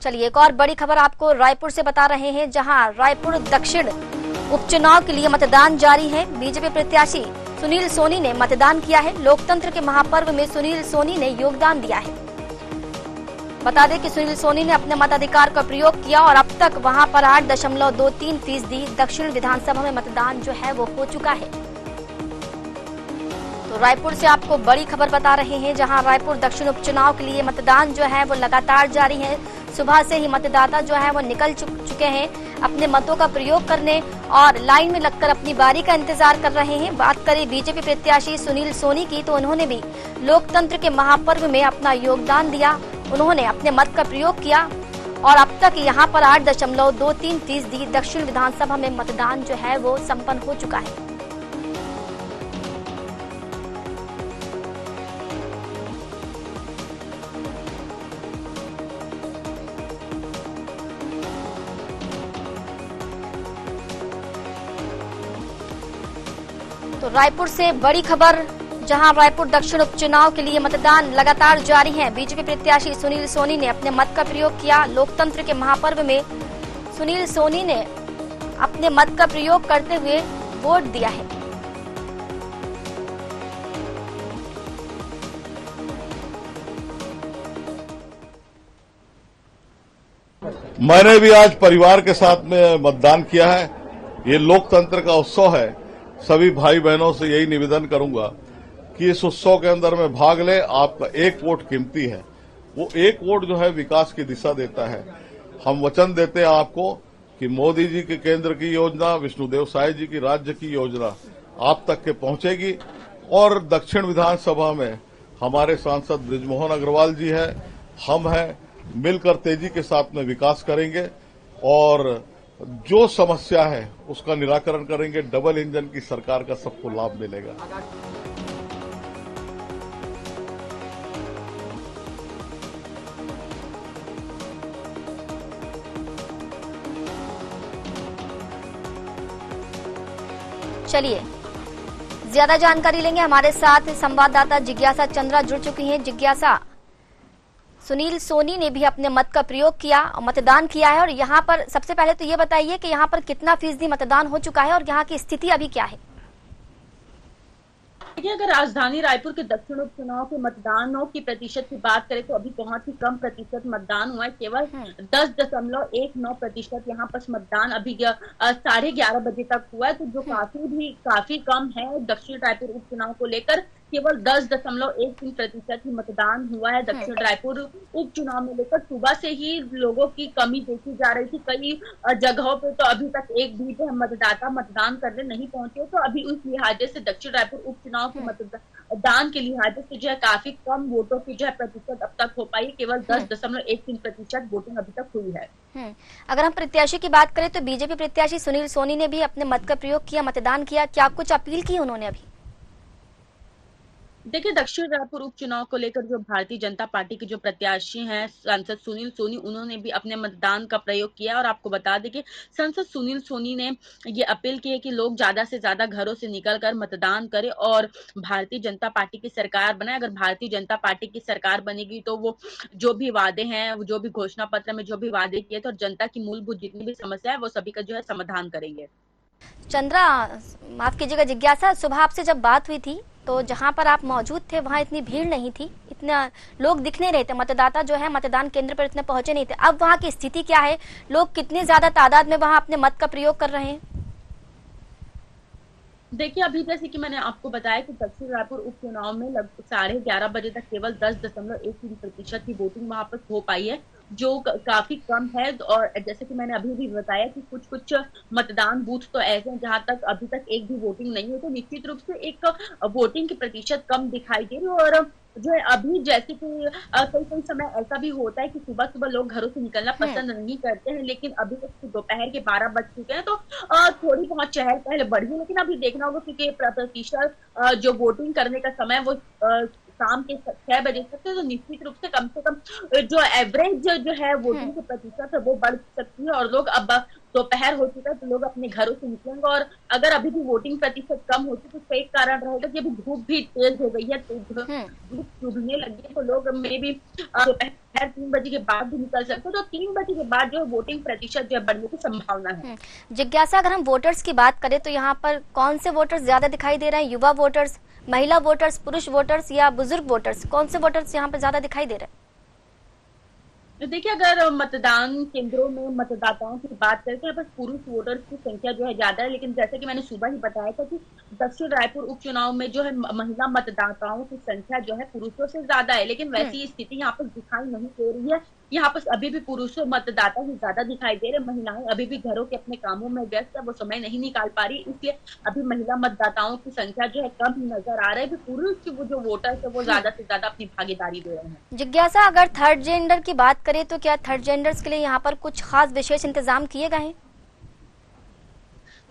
चलिए एक और बड़ी खबर आपको रायपुर से बता रहे हैं, जहां रायपुर दक्षिण उपचुनाव के लिए मतदान जारी है। बीजेपी प्रत्याशी सुनील सोनी ने मतदान किया है। लोकतंत्र के महापर्व में सुनील सोनी ने योगदान दिया है। बता दें कि सुनील सोनी ने अपने मताधिकार का प्रयोग किया और अब तक वहां पर 8.23% दक्षिण विधानसभा में मतदान जो है वो हो चुका है। तो रायपुर से आपको बड़ी खबर बता रहे हैं, जहां रायपुर दक्षिण उपचुनाव के लिए मतदान जो है वो लगातार जारी है। सुबह से ही मतदाता जो है वो निकल चुके हैं अपने मतों का प्रयोग करने और लाइन में लगकर अपनी बारी का इंतजार कर रहे हैं। बात करें बीजेपी प्रत्याशी सुनील सोनी की, तो उन्होंने भी लोकतंत्र के महापर्व में अपना योगदान दिया। उन्होंने अपने मत का प्रयोग किया और अब तक यहाँ पर 8.23% दक्षिण विधानसभा में मतदान जो है वो संपन्न हो चुका है। तो रायपुर से बड़ी खबर, जहां रायपुर दक्षिण उपचुनाव के लिए मतदान लगातार जारी है। बीजेपी प्रत्याशी सुनील सोनी ने अपने मत का प्रयोग किया। लोकतंत्र के महापर्व में सुनील सोनी ने अपने मत का प्रयोग करते हुए वोट दिया है। मैंने भी आज परिवार के साथ में मतदान किया है। ये लोकतंत्र का उत्सव है। सभी भाई बहनों से यही निवेदन करूंगा कि इस उत्सव के अंदर में भाग ले। आपका एक वोट कीमती है। वो एक वोट जो है विकास की दिशा देता है। हम वचन देते हैं आपको कि मोदी जी के केंद्र की योजना, विष्णुदेव साय जी की राज्य की योजना आप तक के पहुंचेगी। और दक्षिण विधानसभा में हमारे सांसद बृजमोहन अग्रवाल जी है, हम हैं, मिलकर तेजी के साथ में विकास करेंगे और जो समस्या है उसका निराकरण करेंगे। डबल इंजन की सरकार का सबको लाभ मिलेगा। चलिए ज्यादा जानकारी लेंगे। हमारे साथ संवाददाता जिज्ञासा चंद्रा जुड़ चुकी हैं। जिज्ञासा, सुनील सोनी ने भी अपने मत का प्रयोग किया और मतदान किया है, और यहाँ पर सबसे पहले तो ये बताइए कि यहाँ पर कितना फीसदी मतदान हो चुका है और यहाँ की स्थिति अभी क्या है? देखिए, अगर राजधानी रायपुर के दक्षिण उपचुनाव के मतदानों की प्रतिशत की बात करें तो अभी बहुत ही कम प्रतिशत मतदान हुआ है। केवल 10.19% यहाँ पर मतदान अभी 11:30 बजे तक हुआ है, तो जो काफी कम है। दक्षिण रायपुर उपचुनाव को लेकर केवल 10.13% ही मतदान हुआ है। दक्षिण रायपुर उपचुनाव में लेकर सुबह से ही लोगों की कमी देखी जा रही थी। कई जगहों पे तो अभी तक एक भी मतदाता मतदान करने नहीं पहुंचे। तो अभी उस लिहाजे से दक्षिण रायपुर उपचुनाव के मतदान के लिहाजे से जो है काफी कम वोटों की जो है प्रतिशत अब तक हो पाई। केवल 10.13% वोटिंग अभी तक हुई है। अगर हम प्रत्याशी की बात करें तो बीजेपी प्रत्याशी सुनील सोनी ने भी अपने मत का प्रयोग किया, मतदान किया। क्या कुछ अपील की उन्होंने अभी? देखिए, दक्षिण रायपुर उपचुनाव को लेकर जो भारतीय जनता पार्टी के जो प्रत्याशी हैं सांसद सुनील सोनी, उन्होंने भी अपने मतदान का प्रयोग किया। और आपको बता दें कि सांसद सुनील सोनी ने ये अपील की है कि लोग ज्यादा से ज्यादा घरों से निकलकर मतदान करें और भारतीय जनता पार्टी की सरकार बनाए। अगर भारतीय जनता पार्टी की सरकार बनेगी तो वो जो भी वादे हैं, जो भी घोषणा पत्र में जो भी वादे किए थे और जनता की मूलभूत जितनी भी समस्या है वो सभी का जो है समाधान करेंगे। चंद्रा, माफ कीजिएगा जिज्ञासा, सुबह आपसे जब बात हुई थी तो जहां पर आप मौजूद थे वहां इतनी भीड़ नहीं थी, इतना लोग दिख नहीं रहे थे, मतदाता जो है मतदान केंद्र पर इतने पहुंचे नहीं थे। अब वहां की स्थिति क्या है? लोग कितनी ज्यादा तादाद में वहां अपने मत का प्रयोग कर रहे हैं? देखिए, अभी जैसे कि मैंने आपको बताया कि दक्षिण रायपुर उपचुनाव में लगभग 11:30 बजे तक केवल 10.13% की वोटिंग वहां पर हो पाई है, जो काफी कम है। और जैसे कि मैंने अभी भी बताया कि कुछ मतदान बूथ तो ऐसे हैं जहां तक अभी तक एक भी वोटिंग नहीं है। तो निश्चित रूप से एक वोटिंग की प्रतिशत कम दिखाई दे रही है। और जो है अभी जैसे कि कई समय ऐसा भी होता है कि सुबह सुबह लोग घरों से निकलना पसंद नहीं करते हैं, लेकिन अभी तक दोपहर के 12 बज चुके हैं, तो थोड़ी बहुत चहल पहल बढ़ी है। लेकिन अभी देखना होगा क्योंकि प्रतिशत जो वोटिंग करने का समय वो शाम के 6 बजे तक है, तो निश्चित रूप से कम जो एवरेज जो है वोटिंग की प्रतिशत है वो बढ़ सकती है। और लोग अब दोपहर हो चुका है तो लोग अपने घरों से निकलेंगे। और अगर अभी भी वोटिंग प्रतिशत कम होती है तो उसका एक कारण रहेगा कि अभी धूप भी तेज हो गई है, तो धूप चुभने लगी है, तो लोग में भी दोपहर दोपहर 3 बजे के बाद भी निकल सकते हो, तो 3 बजे के बाद जो है वोटिंग प्रतिशत जो है बढ़ने की संभावना है। जिज्ञासा, अगर हम वोटर्स की बात करें तो यहाँ पर कौन से वोटर्स ज्यादा दिखाई दे रहे हैं? युवा वोटर्स, महिला वोटर्स, पुरुष वोटर्स या बुजुर्ग वोटर्स? कौन से वोटर्स यहाँ पर ज्यादा दिखाई दे रहे हैं? तो देखिए, अगर मतदान केंद्रों में मतदाताओं की बात करें तो यहाँ पर पुरुष वोटर्स की संख्या जो है ज्यादा है, लेकिन जैसे कि मैंने सुबह ही बताया था कि दक्षिण रायपुर उपचुनाव में जो है महिला मतदाताओं की संख्या जो है पुरुषों से ज्यादा है, लेकिन वैसी स्थिति यहाँ पर दिखाई नहीं दे रही है। यहाँ पर अभी भी पुरुषों मतदाता ही ज्यादा दिखाई दे रहे, महिलाएं अभी भी घरों के अपने कामों में व्यस्त है, वो समय नहीं निकाल पा रही, इसलिए अभी महिला मतदाताओं की संख्या जो है कम नजर आ रही है। पुरुष वो जो वोटर्स है वो ज्यादा से ज्यादा अपनी भागीदारी दे रहे हैं। जिज्ञासा, अगर थर्ड जेंडर की बात करें तो क्या थर्ड जेंडर्स के लिए यहाँ पर कुछ खास विशेष इंतजाम किए गए हैं?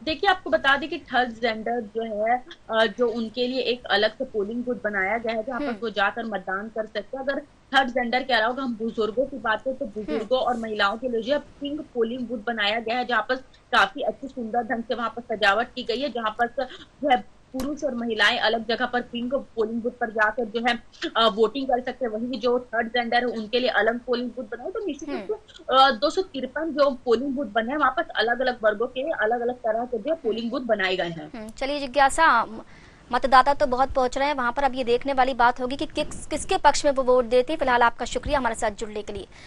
देखिए, आपको बता दें कि थर्ड जेंडर जो है जो उनके लिए एक अलग से पोलिंग बूथ बनाया गया है जहाँ पर वो जाकर मतदान कर सकते हैं। अगर थर्ड जेंडर के अलावा हम बुजुर्गों की बात करें तो बुजुर्गों और महिलाओं के लिए जो है पिंक पोलिंग बूथ बनाया गया है, जहाँ पर काफी अच्छी सुंदर ढंग से वहां पर सजावट की गई है, जहाँ पर जो है पुरुष और महिलाएं अलग जगह पर पिंक पोलिंग बूथ पर जाकर जो है वोटिंग कर सकते हैं। वहीं जो थर्ड जेंडर है उनके लिए अलग पोलिंग बूथ बनाए, तो निश्चित रूप से 253 जो पोलिंग बूथ बने हैं वहां पर अलग अलग वर्गों के अलग अलग तरह के जो पोलिंग बूथ बनाए गए हैं। चलिए जिज्ञासा, मतदाता तो बहुत पहुंच रहे हैं वहां पर, अब ये देखने वाली बात होगी कि किसके पक्ष में वो वोट देते हैं। फिलहाल आपका शुक्रिया हमारे साथ जुड़ने के लिए।